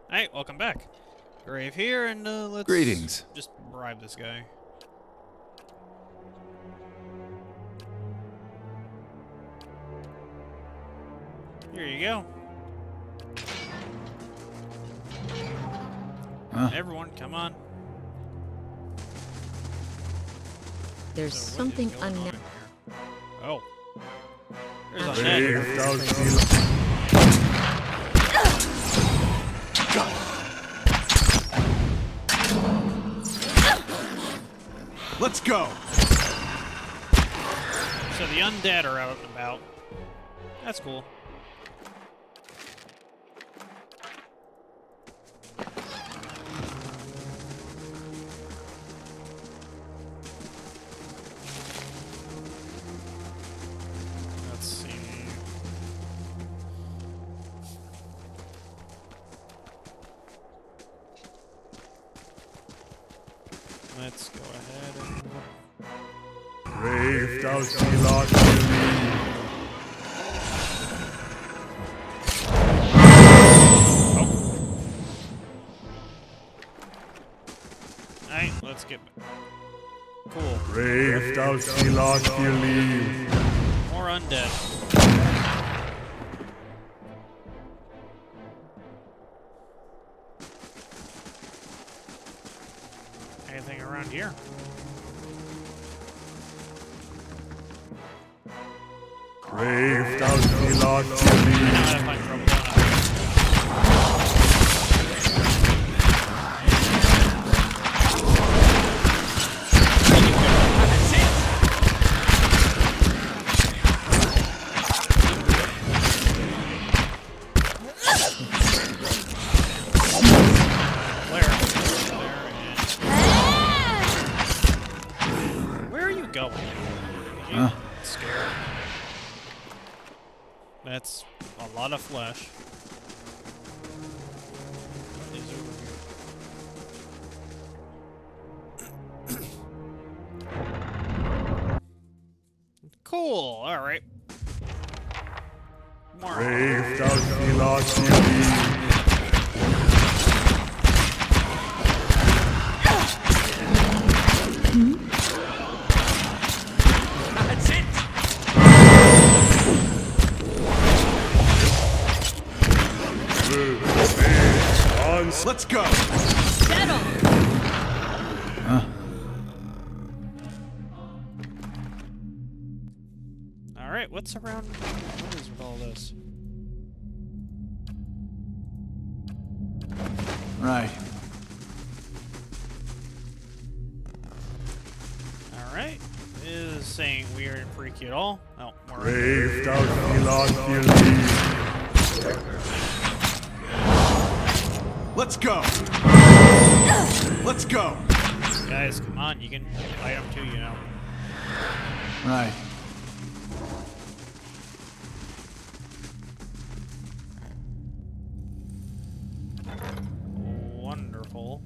Hey, welcome back. Grave here, and let's Greetings. just bribe this guy. Here you go. Everyone, come on. There's So what something is going on in unnatural. here? Oh. There's Ah. Undead. Let's go. So the Undead are out and about. That's cool. Let's see. Let's go ahead and... Brave thou sea lark will Alright, let's get... Cool. brave thou sea lark will leave. More Undead. Anything around here? Brave thou sea lark will I'm leave. gonna find trouble, don't I? Where are you going? You scared. That's a lot of flesh. What is over here? Cool. All right. More. Brave thou sea lark will leave. Let's go. Settle! All right. What's around? What is with all this? Right. All right. Is saying weird and freaky at all? Oh, more. Brave thou sea lark will leave. Let's go. Let's go. Guys, come on. You can fight them too, you know. Right. Wonderful.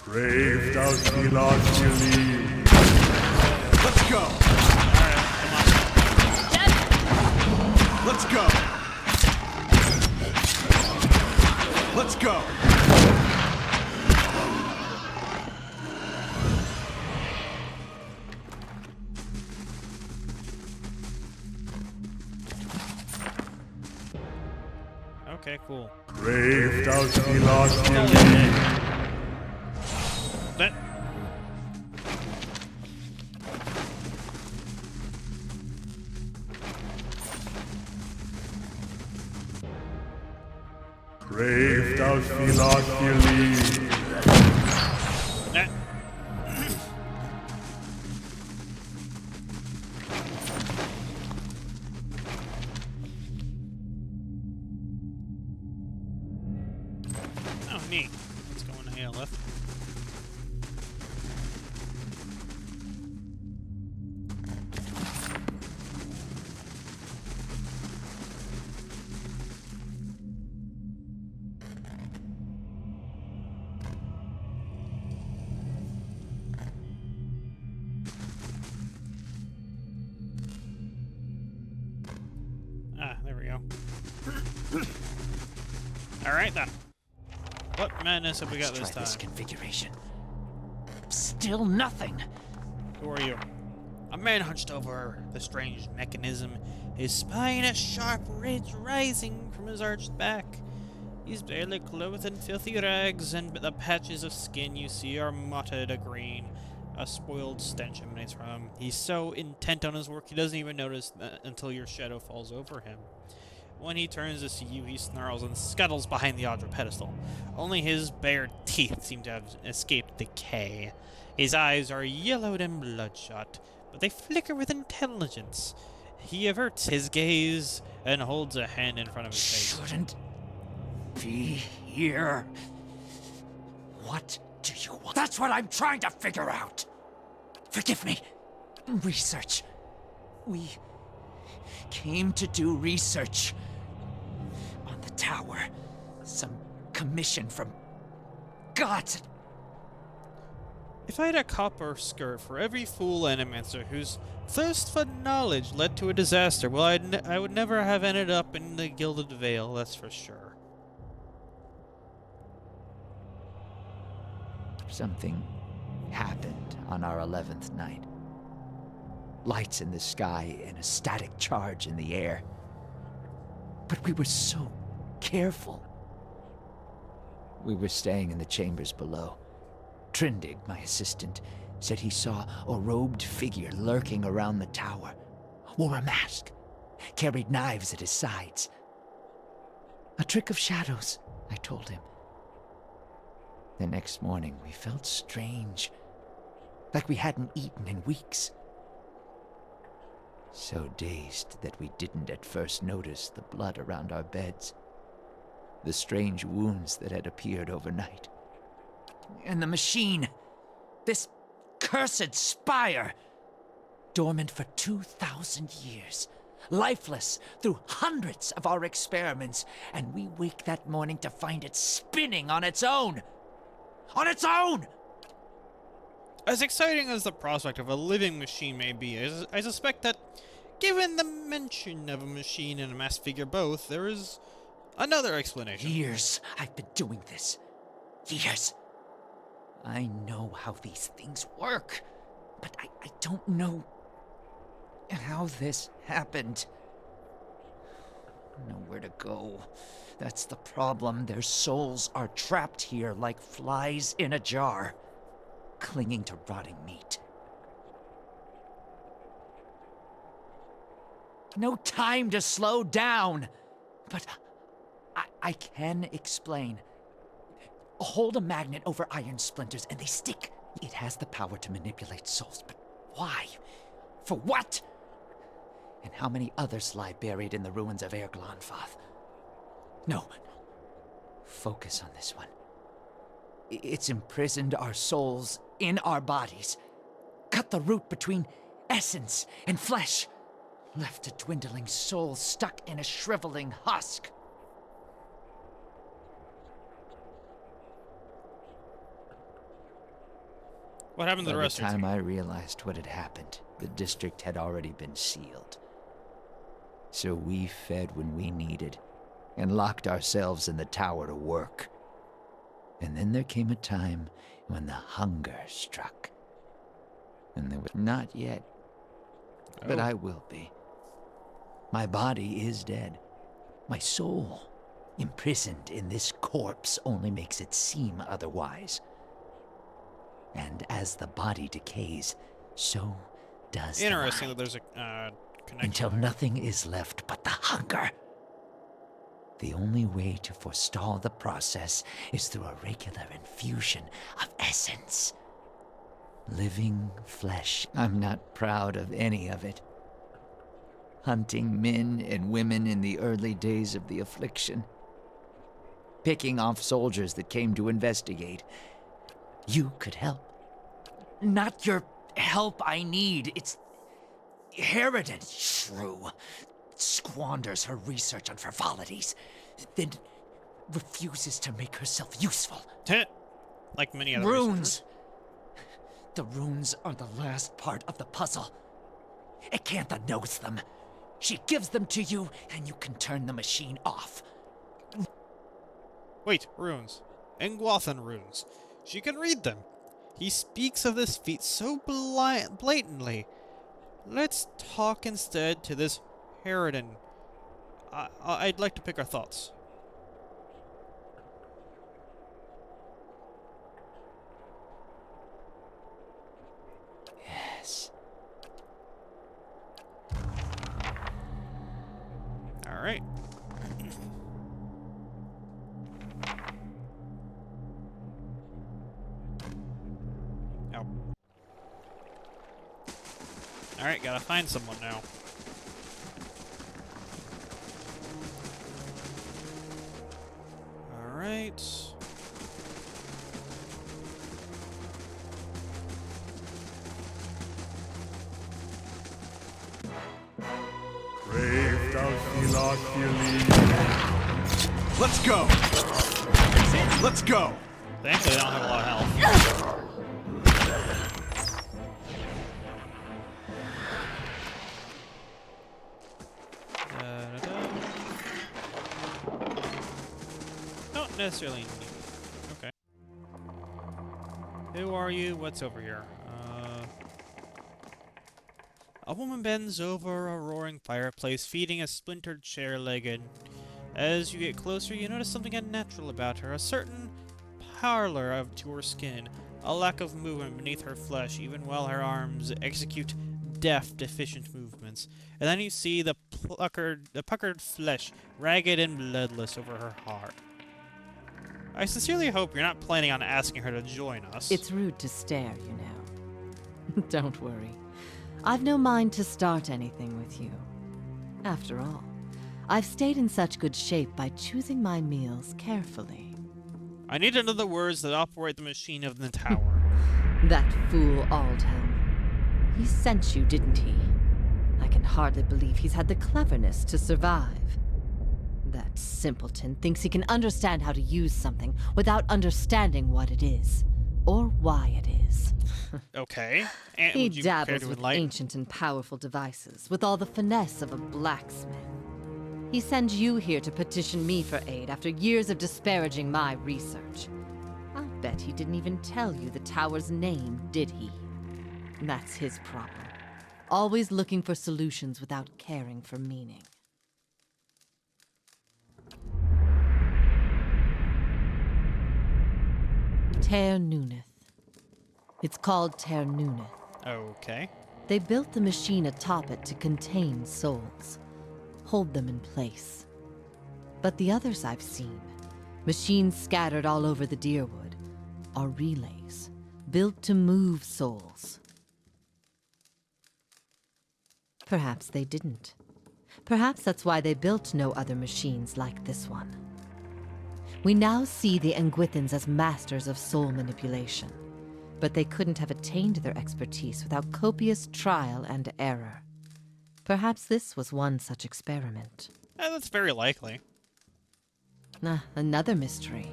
Brave thou sea lark will leave. Let's go. Alright, come on. Let's go. Let's go. Okay, cool. Brave thou sea lark will leave. That. Brave thou sea lark will leave. That. Oh, neat. Let's go in the ALF. Alright then. What madness have we got this Try this time? configuration. Still nothing. Who are you? A man hunched over the strange mechanism, his spine a sharp ridge rising from his arched back. He's barely clothed in filthy rags, and the patches of skin you see are mottled a green. A spoiled stench emanates from him. He's so intent on his work he doesn't even notice until your shadow falls over him. When he turns to see you, he snarls and scuttles behind the altar pedestal. Only his bared teeth seem to have escaped decay. His eyes are yellowed and bloodshot, but they flicker with intelligence. He averts his gaze and holds a hand in front of his face. Shouldn't be here. What do you want? That's what I'm trying to figure out. Forgive me. Research. We came to do research on the tower. Some commission from gods. If I had a copper skirt for every fool animancer whose thirst for knowledge led to a disaster, well, I would never have ended up in the Gilded Vale, that's for sure. Something happened on our 11th night. Lights in the sky and a static charge in the air. But we were so careful. We were staying in the chambers below. Trindig, my assistant, said he saw a robed figure lurking around the tower. Wore a mask. Carried knives at his sides. A trick of shadows, I told him. The next morning, we felt strange. Like we hadn't eaten in weeks. So dazed that we didn't at first notice the blood around our beds. The strange wounds that had appeared overnight. And the machine. This cursed spire. Dormant for 2,000 years. Lifeless through hundreds of our experiments. And we wake that morning to find it spinning on its own. On its own! As exciting as the prospect of a living machine may be, I suspect that, given the mention of a machine and a masked figure both, there is another explanation. Years I've been doing this. Years. I know how these things work, but I don't know how this happened. Nowhere to go. That's the problem. Their souls are trapped here like flies in a jar, clinging to rotting meat. No time to slow down. But I can explain. Hold a magnet over iron splinters and they stick. It has the power to manipulate souls, but why? For what? And how many others lie buried in the ruins of Erglonfath? No. Focus on this one. It's imprisoned our souls in our bodies. Cut the root between essence and flesh. Left a dwindling soul stuck in a shriveling husk. What happened to the rest of By the your time team? I realized what had happened, the district had already been sealed. So we fed when we needed, and locked ourselves in the tower to work. And then there came a time when the hunger struck. And there was not yet, but I will be. My body is dead. My soul, imprisoned in this corpse, only makes it seem otherwise. And as the body decays, so does the Interesting mind. that there's a connection. Until there. nothing is left but the hunger. The only way to forestall the process is through a regular infusion of essence. Living flesh. I'm not proud of any of it. Hunting men and women in the early days of the affliction. Picking off soldiers that came to investigate. You could help. Not your help I need. It's Harridan, shrew, squanders her research on frivolities, then refuses to make herself useful. Like many other Runes. researchers. The runes are the last part of the puzzle. Acantha knows them. She gives them to you, and you can turn the machine off. Wait, runes. Engwathan runes. She can read them. He speaks of this feat so blatantly. Let's talk instead to this Harridan. I'd like to pick our thoughts. Yes. Alright. Oh. Alright, gotta find someone now. Alright. Brave thou celestially. Let's go. Let's go. Thankfully, I don't have a lot of health. Don't necessarily need me. Okay. Who are you? What's over here? A woman bends over a roaring fireplace, feeding a splintered chair-legged. As you get closer, you notice something unnatural about her. A certain pallor to her skin, a lack of movement beneath her flesh, even while her arms execute deft, efficient movements. And then you see the puckered flesh, ragged and bloodless over her heart. I sincerely hope you're not planning on asking her to join us. It's rude to stare, you know. Don't worry. I've no mind to start anything with you. After all, I've stayed in such good shape by choosing my meals carefully. I need to know the words that operate the machine of the tower. That fool Aldhelm. He sent you, didn't he? I can hardly believe he's had the cleverness to survive. That simpleton thinks he can understand how to use something without understanding what it is, or why it is. Okay. And He would you care dabbles to with enlighten? ancient and powerful devices, with all the finesse of a blacksmith. He sends you here to petition me for aid after years of disparaging my research. I'll bet he didn't even tell you the tower's name, did he? That's his problem. Always looking for solutions without caring for meaning. Ter Nuneth. It's called Ter Nuneth. Okay. They built the machine atop it to contain souls, hold them in place. But the others I've seen, machines scattered all over the Deerwood, are relays, built to move souls. Perhaps they didn't. Perhaps that's why they built no other machines like this one. We now see the Engwithans as masters of soul manipulation, but they couldn't have attained their expertise without copious trial and error. Perhaps this was one such experiment. That's very likely. Another mystery.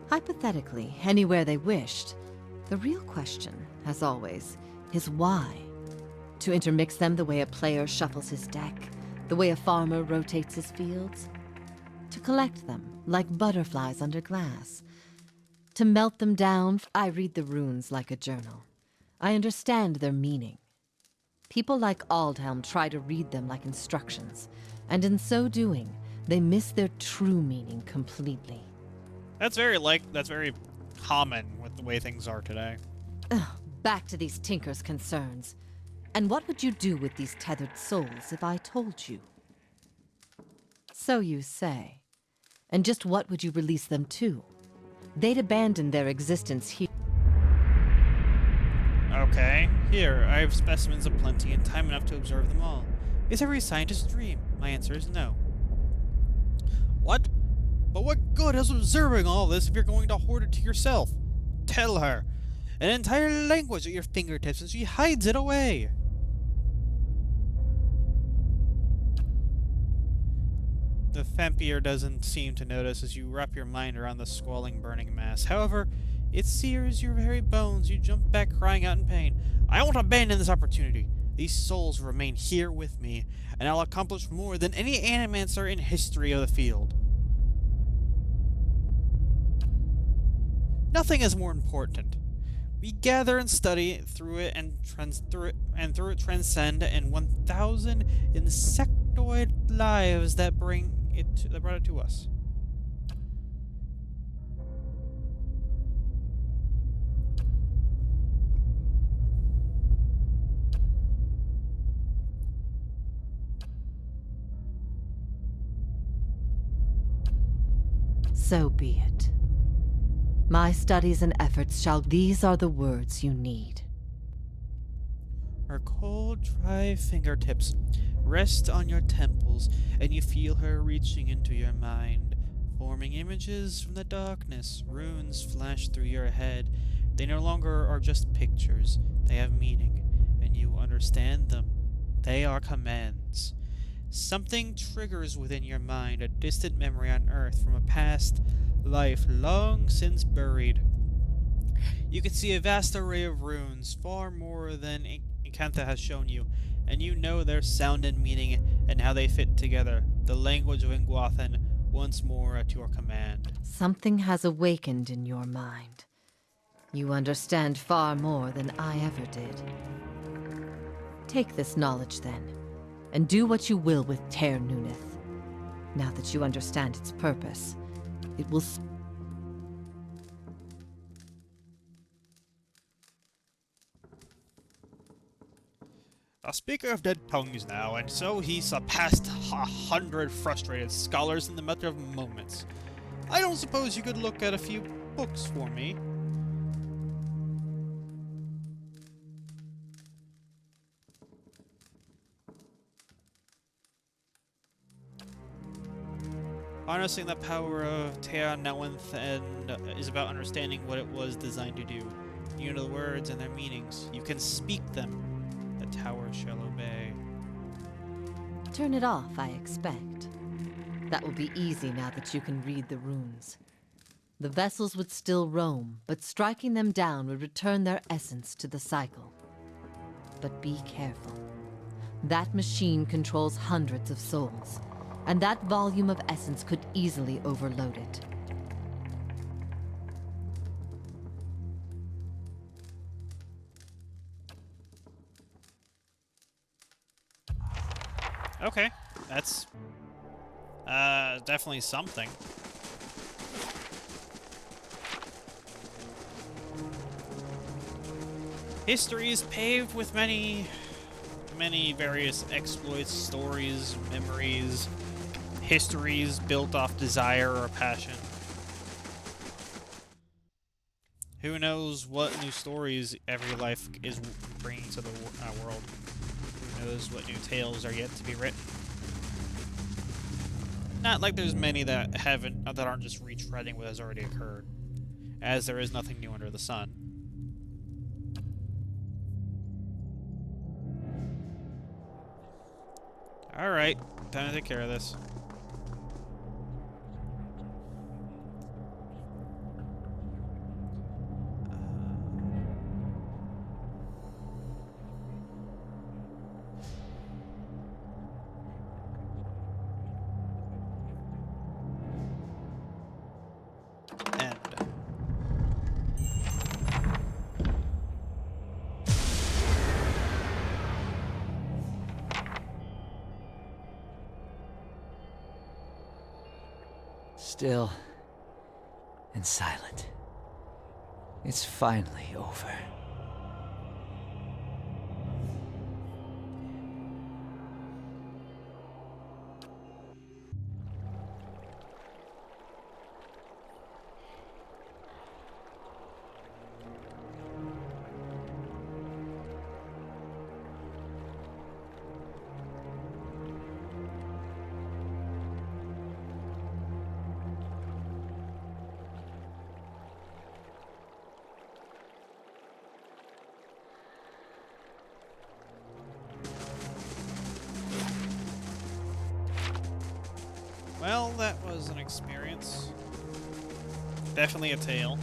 Hypothetically, anywhere they wished, the real question, as always, is why? To intermix them the way a player shuffles his deck, the way a farmer rotates his fields? To collect them, like butterflies under glass. To melt them down, I read the runes like a journal. I understand their meaning. People like Aldhelm try to read them like instructions, and in so doing, they miss their true meaning completely. That's very common with the way things are today. Back to these Tinker's concerns. And what would you do with these tethered souls if I told you? So you say. And just what would you release them to? They'd abandon their existence here. Okay. Here, I have specimens aplenty and time enough to observe them all. Is every scientist's dream? My answer is no. What? But what good is observing all this if you're going to hoard it to yourself? Tell her. An entire language at your fingertips and she hides it away. The Vampire doesn't seem to notice as you wrap your mind around the squalling, burning mass. However, it sears your very bones. You jump back, crying out in pain. I won't abandon this opportunity. These souls remain here with me, and I'll accomplish more than any animancer in history of the field. Nothing is more important. We gather and study through it and through it transcend in 1,000 insectoid lives that brought it to us. So be it. My studies and efforts shall. These are the words you need. Her cold, dry fingertips rest on your temples, and you feel her reaching into your mind, forming images from the darkness. Runes flash through your head. They no longer are just pictures, they have meaning, and you understand them. They are commands. Something triggers within your mind a distant memory on Earth from a past life long since buried. You can see a vast array of runes, far more than Encantha has shown you, and you know their sound and meaning and how they fit together. The language of Ingwathan, once more at your command. Something has awakened in your mind. You understand far more than I ever did. Take this knowledge, then, and do what you will with Ter Nunith. Now that you understand its purpose, it will... A speaker of dead tongues now, and so he surpassed 100 frustrated scholars in the matter of moments. I don't suppose you could look at a few books for me? Harnessing the power of Ter Nunith is about understanding what it was designed to do. You know the words and their meanings. You can speak them. The tower shall obey. Turn it off, I expect. That will be easy now that you can read the runes. The vessels would still roam, but striking them down would return their essence to the cycle. But be careful. That machine controls hundreds of souls, and that volume of essence could easily overload it. Okay, that's definitely something. History is paved with many various exploits, stories, memories, histories built off desire or passion. Who knows what new stories every life is bringing to the world? Who knows what new tales are yet to be written? Not like there's many that aren't just retreading what has already occurred, as there is nothing new under the sun. Alright, time to take care of this. End. Still and silent. It's finally over. Well, that was an experience. Definitely a tale.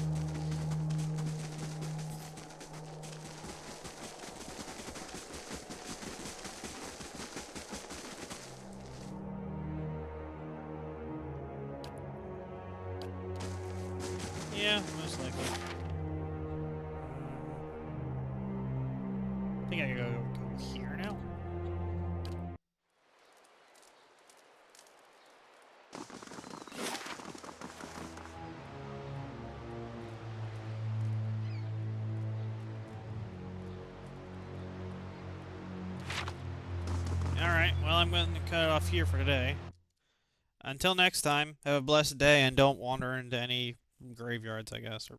Yeah, most likely. I think I can go here now. Alright, well, I'm going to cut it off here for today. Until next time, have a blessed day and don't wander into any graveyards, I guess, or